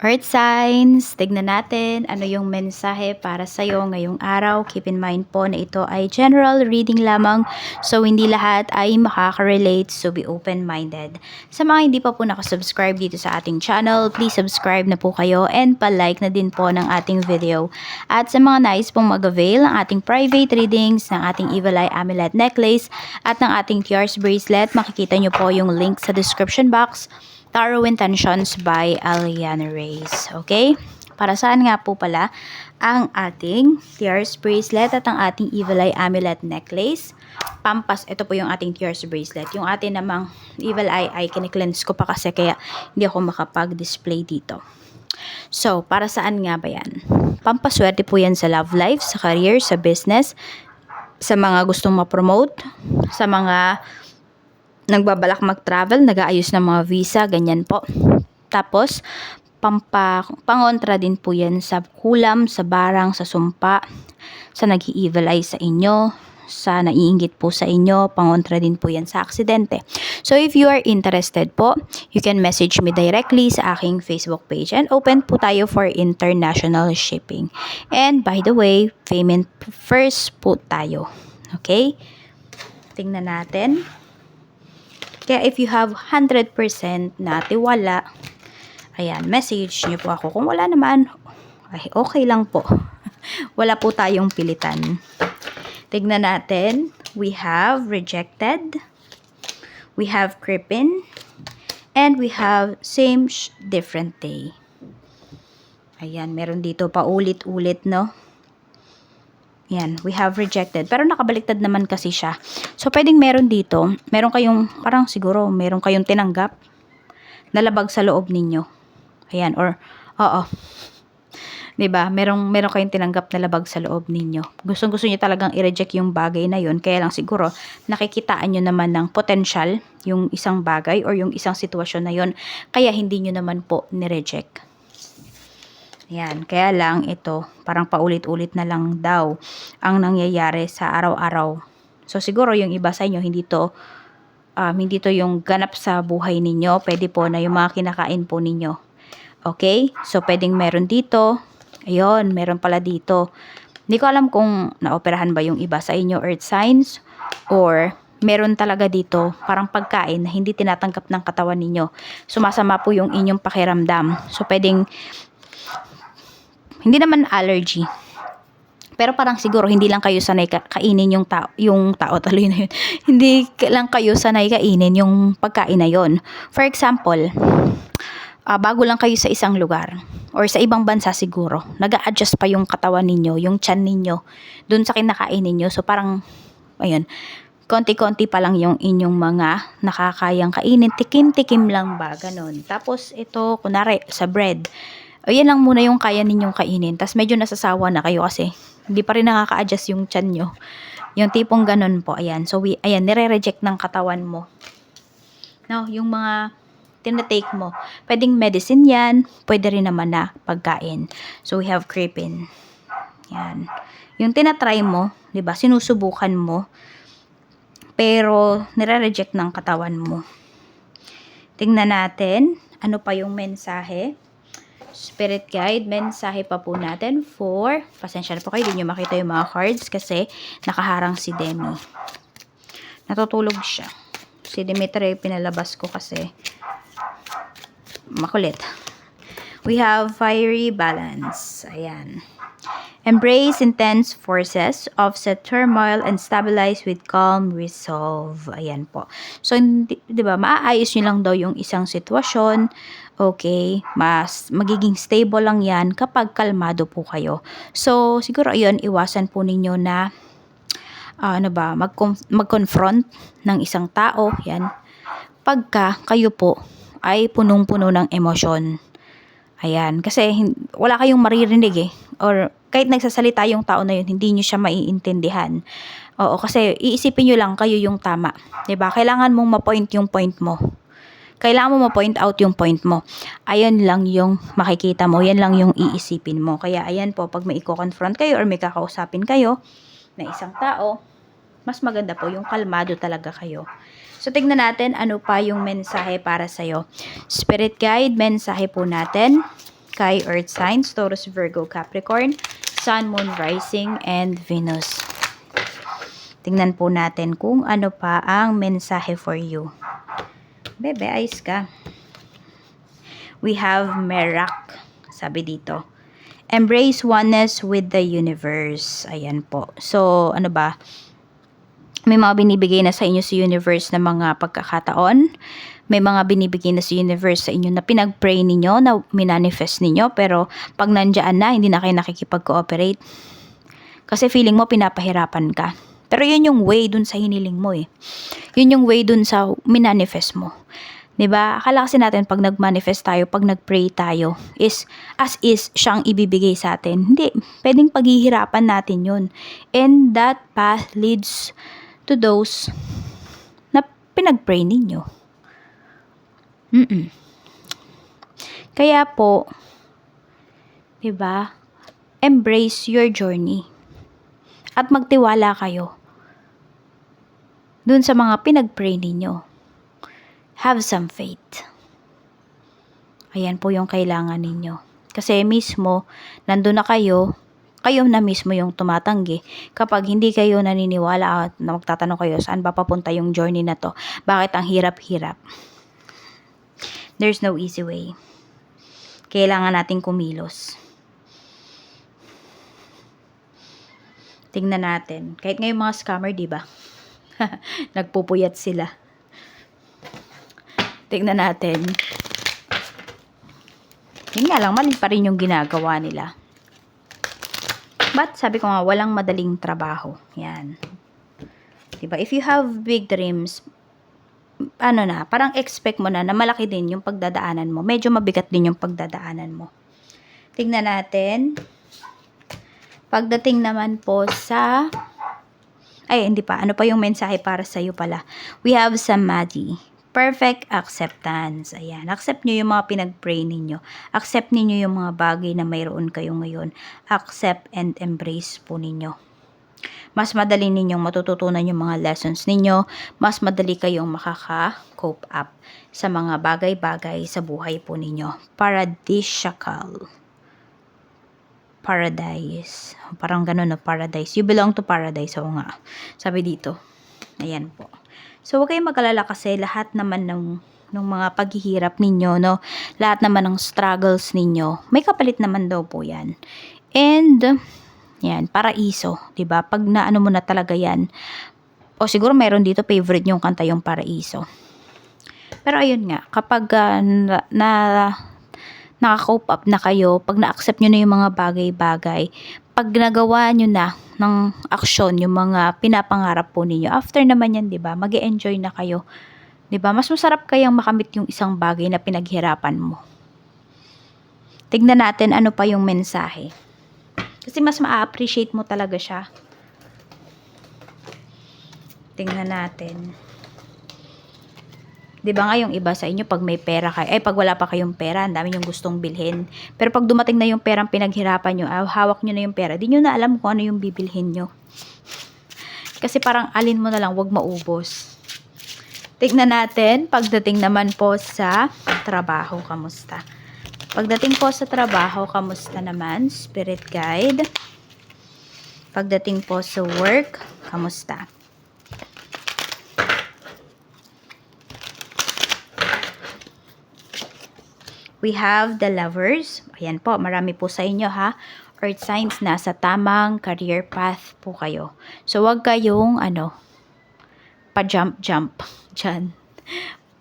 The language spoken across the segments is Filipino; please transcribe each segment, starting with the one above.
Earth signs, tignan natin ano yung mensahe para sa'yo ngayong araw. Keep in mind po na ito ay general reading lamang, so hindi lahat ay makaka-relate, so be open-minded. Sa mga hindi pa po nakasubscribe dito sa ating channel, please subscribe na po kayo and pa-like na din po ng ating video. At sa mga nais pong mag-avail ng ating private readings, ng ating Evil Eye Amulet Necklace at ng ating Tears Bracelet, makikita nyo po yung link sa description box. Tarot Intentions by Aliana Reyes. Okay? Para saan nga po pala ang ating Tears Bracelet at ang ating Evil Eye Amulet Necklace? Pampas, ito po yung ating Tears Bracelet. Yung ating namang Evil Eye ay kine-cleanse ko pa kasi kaya hindi ako makapag-display dito. So, para saan nga ba yan? Pampaswerte po yan sa love life, sa career, sa business, sa mga gustong ma-promote, sa mga nagbabalak mag-travel, nag-aayos ng mga visa, ganyan po. Tapos, pangontra din po yan sa kulam, sa barang, sa sumpa, sa nag-i-evil eye sa inyo, sa naiinggit po sa inyo, pangontra din po yan sa aksidente. So, if you are interested po, you can message me directly sa aking Facebook page and open po tayo for international shipping. And by the way, payment first po tayo. Okay? Tingnan natin. Kaya if you have 100% na tiwala, ayan, message niyo po ako. Kung wala naman, ay okay lang po. Wala po tayong pilitan. Tignan natin. We have rejected. We have creeping. And we have same different day. Ayan, meron dito pa ulit-ulit, no? Yan, we have rejected. Pero nakabaliktad naman kasi siya. So, pwedeng meron dito, meron kayong, parang siguro, meron kayong tinanggap na labag sa loob ninyo. Ayan, or, oo. Diba? Meron kayong tinanggap na labag sa loob ninyo. Gusto niyo talagang i-reject yung bagay na yun. Kaya lang siguro, nakikitaan nyo naman ng potential yung isang bagay or yung isang sitwasyon na yun. Kaya hindi nyo naman po ni-reject. Yan, kaya lang ito, parang paulit-ulit na lang daw ang nangyayari sa araw-araw. So siguro yung iba sa inyo, hindi to yung ganap sa buhay ninyo. Pwede po na yung mga kinakain po ninyo. Okay? So pwedeng meron dito. Ayun, meron pala dito. Hindi ko alam kung naoperahan ba yung iba sa inyo, earth signs, or meron talaga dito parang pagkain na hindi tinatanggap ng katawan ninyo. Sumasama po yung inyong pakiramdam. So pwedeng hindi naman allergy. Pero parang siguro hindi lang kayo sanay kainin yung tao tuloy na yun. Hindi lang kayo sanay kainin yung pagkain na yun. For example, bago lang kayo sa isang lugar or sa ibang bansa siguro, nag-a-adjust pa yung katawan ninyo, yung tiyan ninyo dun sa kinakain ninyo. So parang ayun, konti-konti pa lang yung inyong mga nakakayang kainin, tikim-tikim lang ba, ganun. Tapos ito, kunwari sa bread, ayan lang muna yung kaya ninyong kainin. Tapos medyo nasasawa na kayo kasi hindi pa rin nakaka-adjust yung tiyan nyo. Yung tipong ganun po. Ayan. So, ayan, nire-reject ng katawan mo. No, yung mga tinatake mo. Pwedeng medicine yan. Pwede rin naman na pagkain. So, we have creeping. Yan. Yung tinatry mo, diba, sinusubukan mo. Pero, nire-reject ng katawan mo. Tingnan natin. Ano pa yung mensahe? Spirit guide, mensahe pa po natin for, pasensya na po kayo, hindi nyo makita yung mga cards kasi nakaharang si Demi. Natutulog siya. Si Dimitri, pinalabas ko kasi makulit. We have fiery balance. Ayan. Embrace intense forces, offset turmoil, and stabilize with calm resolve. Ayan po. So, di ba, maaayos nyo lang daw yung isang sitwasyon. Okay, magiging stable lang yan kapag kalmado po kayo. So, siguro ayun, iwasan po ninyo na mag-confront ng isang tao, yan, pagka kayo po ay punong-puno ng emosyon. Ayan, kasi wala kayong maririnig eh, or kahit nagsasalita yung tao na yun, hindi nyo siya maiintindihan. Oo, kasi iisipin nyo lang kayo yung tama. Diba? Kailangan mong ma-point yung point mo. Kailangan mo ma-point out yung point mo. Ayan lang yung makikita mo. Yan lang yung iisipin mo. Kaya ayan po, pag may i-confront kayo or may kakausapin kayo na isang tao, mas maganda po yung kalmado talaga kayo. So, tignan natin ano pa yung mensahe para sa'yo. Spirit guide, mensahe po natin. sky, earth signs, Taurus, Virgo, Capricorn, Sun, Moon, Rising, and Venus. Tingnan po natin kung ano pa ang mensahe for you. Bebe, ayos ka. We have Merak. Sabi dito. Embrace oneness with the universe. Ayan po. So, ano ba? May mga binibigay na sa inyo sa universe na mga pagkakataon. May mga binibigay na sa universe sa inyo na pinag-pray ninyo, na minanifest ninyo. Pero pag nandiyan na, hindi na kayo nakikipag-cooperate. Kasi feeling mo pinapahirapan ka. Pero yun yung way dun sa hiniling mo eh. Yun yung way dun sa minanifest mo. 'Di ba? Akala kasi natin pag nag-manifest tayo, pag nag-pray tayo, is as is siyang ibibigay sa atin. Hindi, pwedeng paghihirapan natin 'yun. And that path leads to those na pinag-pray ninyo. Kaya po, 'di ba? Embrace your journey. At magtiwala kayo dun sa mga pinag-pray ninyo. Have some faith. Ayan po yung kailangan ninyo. Kasi mismo, nandun na kayo na mismo yung tumatanggi. Kapag hindi kayo naniniwala at magtatanong kayo, saan ba papunta yung journey na to? Bakit ang hirap-hirap? There's no easy way. Kailangan nating kumilos. Tingnan natin. Kahit ngayon mga scammer, di ba? Nagpupuyat sila. Tingnan natin. Yun nga lang, mali pa rin yung ginagawa nila. But sabi ko nga, walang madaling trabaho. Yan. Diba? If you have big dreams, parang expect mo na malaki din yung pagdadaanan mo. Medyo mabigat din yung pagdadaanan mo. Tingnan natin. Pagdating naman po sa... Ay, hindi pa. Ano pa yung mensahe para sa'yo pala? We have Samadhi. Perfect acceptance. Ayan. Accept nyo yung mga pinag-pray ninyo. Accept ninyo yung mga bagay na mayroon kayo ngayon. Accept and embrace po ninyo. Mas madali ninyong matututunan yung mga lessons ninyo. Mas madali kayong makaka-cope up sa mga bagay-bagay sa buhay po ninyo. Paradisiacal. Paradise. Parang ganun na paradise. You belong to paradise. Oo nga. Sabi dito. Ayan po. So, huwag kayong mag-alala kasi lahat naman ng mga paghihirap ninyo, no? Lahat naman ng struggles ninyo, may kapalit naman daw po yan. And, yan, paraiso, diba? Pag naano mo na talaga yan, o siguro mayroon dito favorite yung kanta yung Paraiso. Pero ayun nga, kapag naka-cope up na kayo, pag na-accept nyo na yung mga bagay-bagay, pag nagawa nyo na ng aksyon yung mga pinapangarap po ninyo, after naman yan, 'di ba? Mag-e-enjoy na kayo. 'Di ba? Mas masarap kayang makamit yung isang bagay na pinaghirapan mo. Tignan natin ano pa yung mensahe. Kasi mas ma-appreciate mo talaga siya. Tingnan natin. 'Di ba nga yung iba sa inyo pag may pera kayo, pag wala pa kayong pera, ang dami yung gustong bilhin. Pero pag dumating na yung perang pinaghirapan nyo, hawak nyo na yung pera, di nyo na alam kung ano yung bibilhin nyo. Kasi parang alin mo na lang, wag maubos. Tignan natin, pagdating naman po sa trabaho, kamusta? Pagdating po sa trabaho, kamusta naman? Spirit guide. Pagdating po sa work, kamusta? We have the Lovers. Ayan po, marami po sa inyo ha. Earth signs, nasa tamang career path po kayo. So, wag kayong, pa-jump-jump dyan.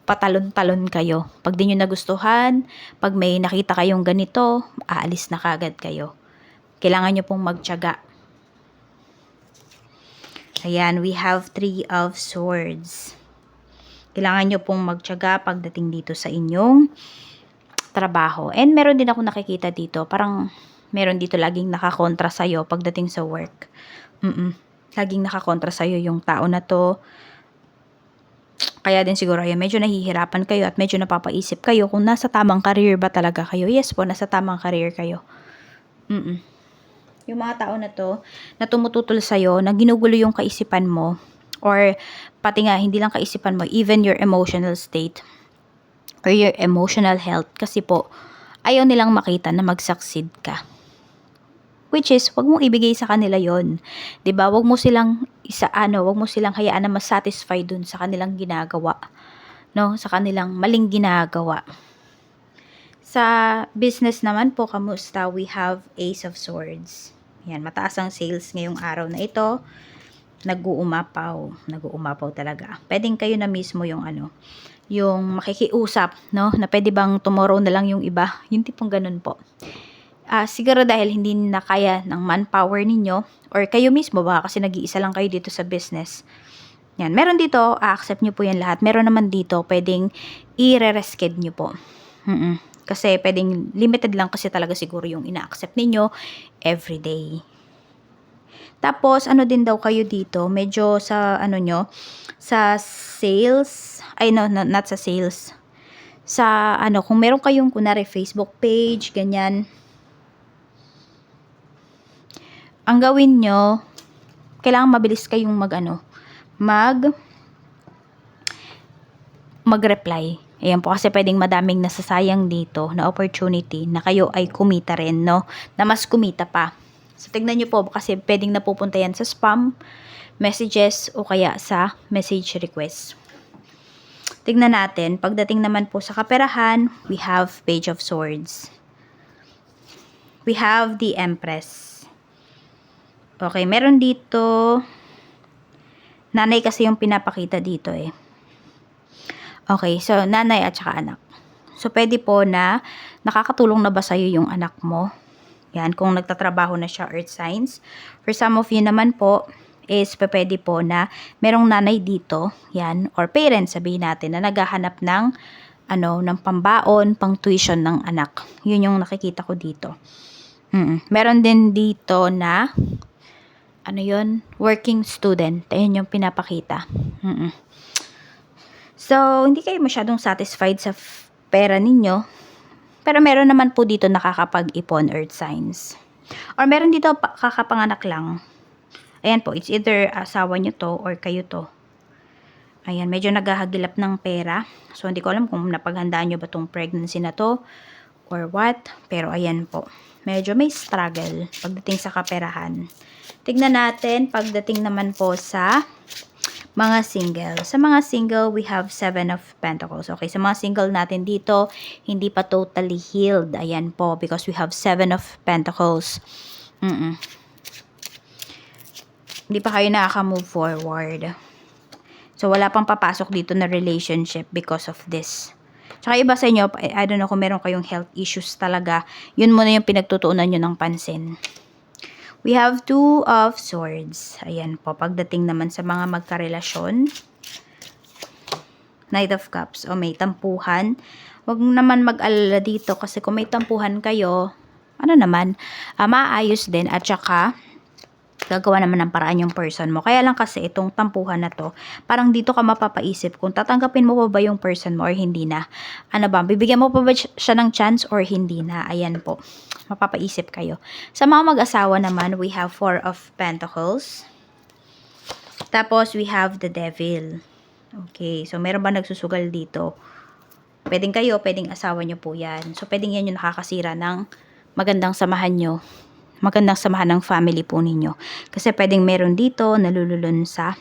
Patalon-talon kayo. Pag di nyo nagustuhan, pag may nakita kayong ganito, aalis na kagad kayo. Kailangan nyo pong magtiyaga. Ayan, we have 3 of Swords. Kailangan nyo pong magtiyaga pagdating dito sa inyong trabaho. And meron din ako nakikita dito, parang meron dito laging nakakontra sa'yo pagdating sa work. Laging nakakontra sa'yo yung tao na to. Kaya din siguro ayun, medyo nahihirapan kayo at medyo napapaisip kayo kung nasa tamang career ba talaga kayo. Yes po, nasa tamang career kayo. Yung mga tao na to, na tumututol sa'yo, na ginugulo yung kaisipan mo, or pati nga, hindi lang kaisipan mo, even your emotional state, or your emotional health. Kasi po, ayaw nilang makita na mag-succeed ka. Which is, wag mong ibigay sa kanila yon, 'di ba? Wag mo silang wag mo silang hayaan na ma-satisfy dun sa kanilang ginagawa, no? Sa kanilang maling ginagawa. Sa business naman po, kamusta? We have Ace of Swords. Yan, mataas ang sales ngayong araw na ito. Nag-uumapaw talaga. Pwedeng kayo na mismo yung yung makikiusap, no? Na pwede bang tomorrow na lang yung iba? Yung tipong ganun po. Siguro dahil hindi na kaya ng manpower ninyo or kayo mismo, baka kasi nag-iisa lang kayo dito sa business. Yan, meron dito, accept nyo po yan lahat. Meron naman dito, pwedeng i-re-resced nyo po. Kasi pwedeng limited lang kasi talaga siguro yung ina-accept ninyo everyday. Tapos, din daw kayo dito, medyo sa, sa sales, not sa sales. Sa, kung meron kayong, kunwari, Facebook page, ganyan, ang gawin nyo, kailangan mabilis kayong mag-reply. Ayan po, kasi pwedeng madaming nasasayang dito na opportunity na kayo ay kumita rin, no? Na mas kumita pa. So, tignan nyo po, kasi pwedeng napupunta yan sa spam messages o kaya sa message request. Tignan natin, pagdating naman po sa kaperahan, we have Page of Swords. We have the Empress. Okay, meron dito, nanay kasi yung pinapakita dito eh. Okay, so nanay at saka anak. So, pwede po na nakakatulong na ba sa'yo yung anak mo? Yan, kung nagtatrabaho na siya, earth signs. For some of you naman po, is pwede po na merong nanay dito, yan, or parents, sabihin natin, na naghahanap ng, ng pambaon, pang tuition ng anak. Yun yung nakikita ko dito. Meron din dito na, working student. Ayun yung pinapakita. So, hindi kayo masyadong satisfied sa pera ninyo. Pero meron naman po dito nakakapag-ipon, earth signs. Or meron dito kakapanganak lang. Ayan po, it's either asawa nyo to or kayo to. Ayan, medyo naghahagilap ng pera. So, hindi ko alam kung napaghandaan nyo ba tong pregnancy na to or what. Pero ayan po, medyo may struggle pagdating sa kaperahan. Tignan natin pagdating naman po sa mga single. Sa mga single, we have 7 of Pentacles. Okay, sa mga single natin dito, hindi pa totally healed. Ayan po, because we have 7 of Pentacles. Hindi pa kayo nakaka-move forward. So, wala pang papasok dito na relationship because of this. Tsaka iba sa inyo, I don't know kung meron kayong health issues talaga. Yun muna yung pinagtutuunan nyo ng pansin. We have 2 of Swords. Ayan po, pagdating naman sa mga magkarelasyon. Knight of Cups. O may tampuhan. Huwag naman mag-alala dito kasi kung may tampuhan kayo, maayos din at saka gagawa naman ng paraan yung person mo. Kaya lang kasi itong tampuhan na to, parang dito ka mapapaisip kung tatanggapin mo pa ba yung person mo or hindi na. Bibigyan mo pa ba siya ng chance or hindi na? Ayan po, mapapaisip kayo. Sa mga mag-asawa naman, we have 4 of Pentacles. Tapos, we have the Devil. Okay, so meron ba nagsusugal dito? Pwedeng kayo, pwedeng asawa nyo po yan. So, pwedeng yan yung nakakasira ng magandang samahan nyo. Magandang samahan ng family po ninyo. Kasi pwedeng meron dito, nalululong sa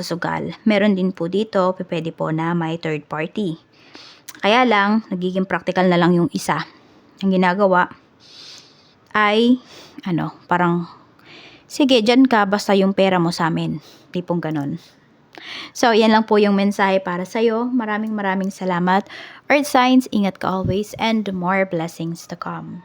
sugal. Meron din po dito, pwede po na may third party. Kaya lang, nagiging practical na lang yung isa. Ang ginagawa ay, parang, sige, dyan ka, basta yung pera mo sa amin. Tipong ganon. So, yan lang po yung mensahe para sa'yo. Maraming salamat. Earth signs, ingat ka always and more blessings to come.